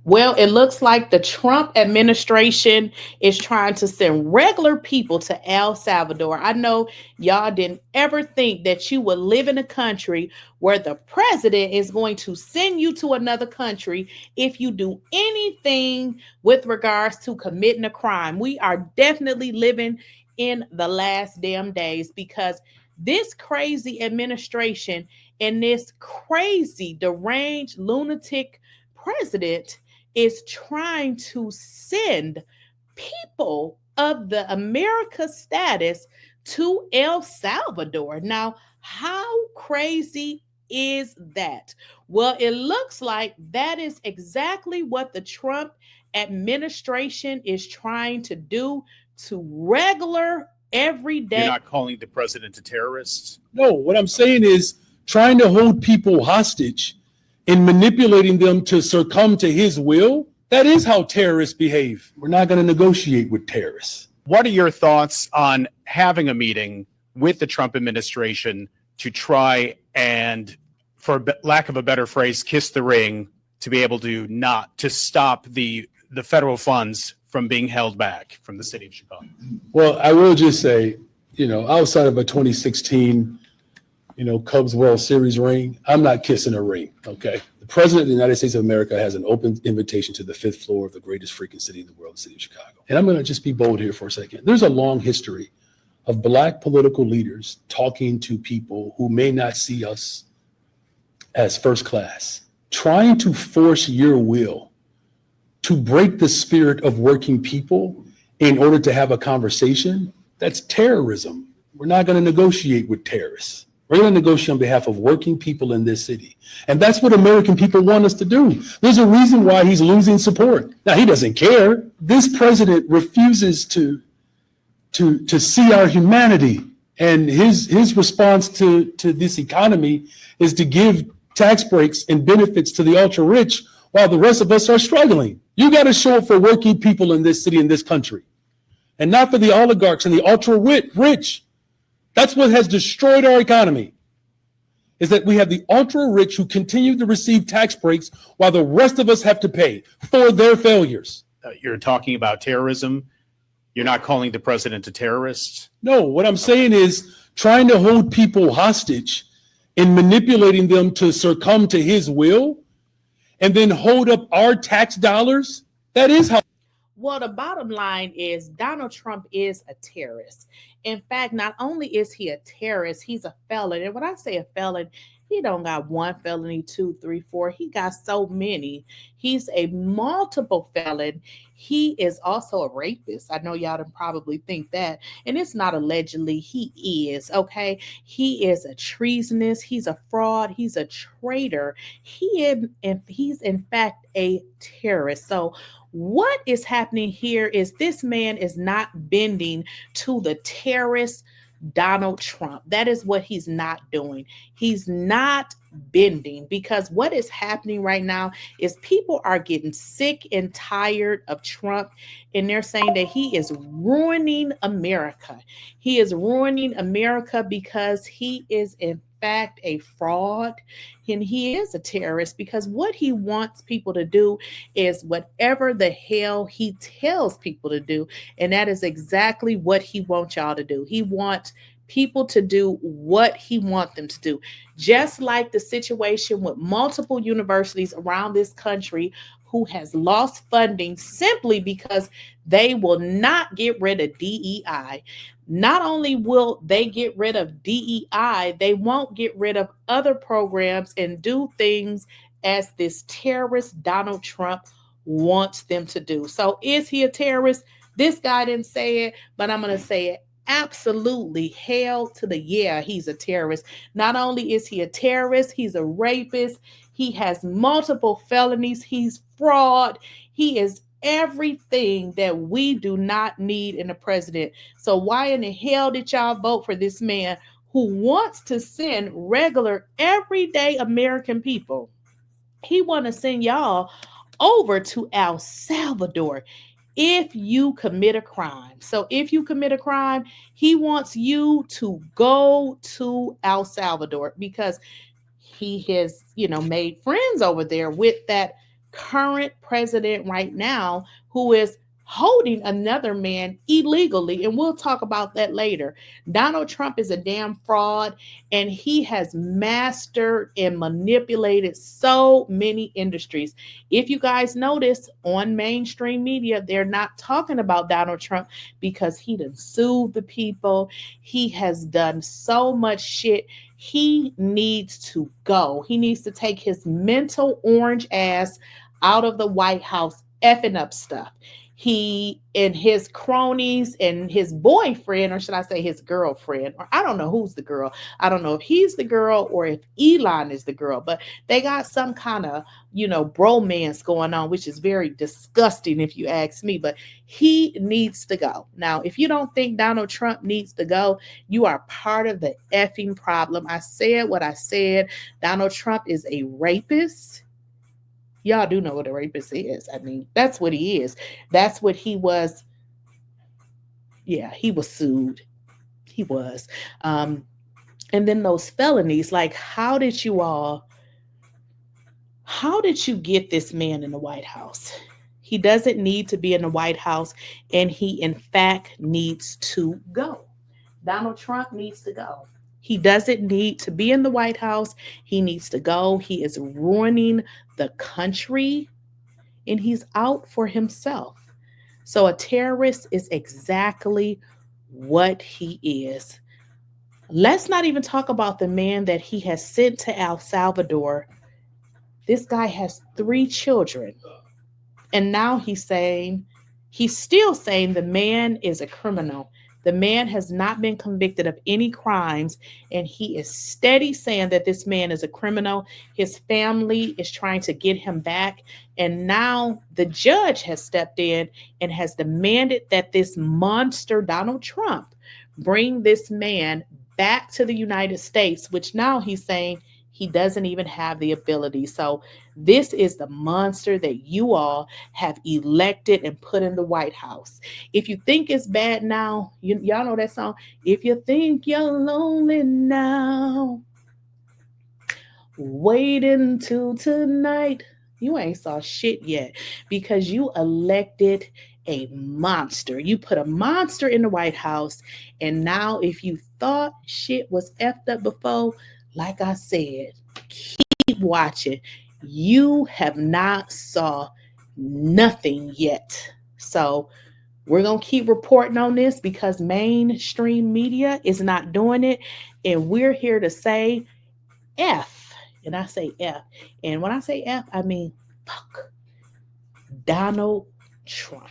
Well, it looks like the Trump administration is trying to send regular people to El Salvador. I know y'all didn't ever think that you would live in a country where the president is going to send you to another country if you do anything with regards to committing a crime. We are definitely living in the last damn days because this crazy administration and this crazy deranged lunatic president is trying to send people of the America status to El Salvador. Now, how crazy is that? Well, it looks like that is exactly what the Trump administration is trying to do to regular You're everyday. not calling the president a terrorist? No, what I'm saying is trying to hold people hostage and manipulating them to succumb to his will. That is how terrorists behave. We're not going to negotiate with terrorists. What are your thoughts on having a meeting with the Trump administration to try and, for lack of a better phrase, kiss the ring to be able to not to stop the federal funds from being held back from the city of Chicago? Well, I will just say, outside of a 2016, Cubs World Series ring, I'm not kissing a ring, okay? The president of the United States of America has an open invitation to the fifth floor of the greatest freaking city in the world, the city of Chicago. And I'm going to just be bold here for a second. There's a long history of Black political leaders talking to people who may not see us as first class, trying to force your will to break the spirit of working people in order to have a conversation. That's terrorism. We're not going to negotiate with terrorists. We're going to negotiate on behalf of working people in this city. And that's what American people want us to do. There's a reason why he's losing support. Now, he doesn't care. This president refuses to see our humanity. And his response to this economy is to give tax breaks and benefits to the ultra rich while the rest of us are struggling. You got to show up for working people in this city, in this country, and not for the oligarchs and the ultra rich. That's what has destroyed our economy, is that we have the ultra rich who continue to receive tax breaks while the rest of us have to pay for their failures. You're talking about terrorism. You're not calling the president a terrorist? No, what I'm saying is trying to hold people hostage and manipulating them to succumb to his will and then hold up our tax dollars. That is how. Well, the bottom line is Donald Trump is a terrorist. In fact, not only is he a terrorist, he's a felon. And when I say a felon, he don't got one felony, two, three, four. He got so many. He's a multiple felon. He is also a rapist. I know y'all didn't probably think that. And it's not allegedly. He is, okay? He is a treasonous. He's a fraud. He's a traitor. He's in fact a terrorist. So what is happening here is this man is not bending to the terrorist Donald Trump. That is what he's not doing. He's not bending, because what is happening right now is people are getting sick and tired of Trump, and they're saying that he is ruining America. He is ruining America because he is in fact a fraud, and he is a terrorist, because what he wants people to do is whatever the hell he tells people to do, and that is exactly what he wants y'all to do. He wants people to do what he wants them to do, just like the situation with multiple universities around this country who has lost funding simply because they will not get rid of DEI. Not only will they get rid of DEI, they won't get rid of other programs and do things as this terrorist Donald Trump wants them to do. So is he a terrorist? This guy didn't say it, but I'm going to say it. Absolutely. Hell to the yeah, he's a terrorist. Not only is he a terrorist, he's a rapist. He has multiple felonies. He's fraud. He is everything that we do not need in a president. So why in the hell did y'all vote for this man who wants to send regular, everyday American people? He want to send y'all over to El Salvador if you commit a crime. So if you commit a crime, he wants you to go to El Salvador because he has, made friends over there with that current president right now who is holding another man illegally. And we'll talk about that later. Donald Trump is a damn fraud, and he has mastered and manipulated so many industries. If you guys notice on mainstream media, they're not talking about Donald Trump because he done sued the people. He has done so much shit. He needs to go. He needs to take his mental orange ass out of the White House effing up stuff. He and his cronies and his boyfriend, or should I say his girlfriend, or I don't know who's the girl. I don't know if he's the girl or if Elon is the girl, but they got some kind of, bromance going on, which is very disgusting if you ask me, but he needs to go. Now, if you don't think Donald Trump needs to go, you are part of the effing problem. I said what I said. Donald Trump is a rapist. Y'all do know what a rapist is. I mean, that's what he is. That's what he was. Yeah, he was sued. He was. And then those felonies, like, how did you get this man in the White House? He doesn't need to be in the White House, and he, in fact, needs to go. Donald Trump needs to go. He doesn't need to be in the White House. He needs to go. He is ruining the country, and he's out for himself. So a terrorist is exactly what he is. Let's not even talk about the man that he has sent to El Salvador. This guy has 3 children. And now he's still saying the man is a criminal. The man has not been convicted of any crimes, and he is steady saying that this man is a criminal. His family is trying to get him back, and now the judge has stepped in and has demanded that this monster, Donald Trump, bring this man back to the United States, which now he's saying he doesn't even have the ability. So this is the monster that you all have elected and put in the White House. If you think it's bad now, y'all know that song. If you think you're lonely now, wait until tonight. You ain't saw shit yet because you elected a monster. You put a monster in the White House, and now if you thought shit was effed up before, like I said, keep watching. You have not saw nothing yet. So we're going to keep reporting on this because mainstream media is not doing it. And we're here to say F. And I say F. And when I say F, I mean fuck Donald Trump.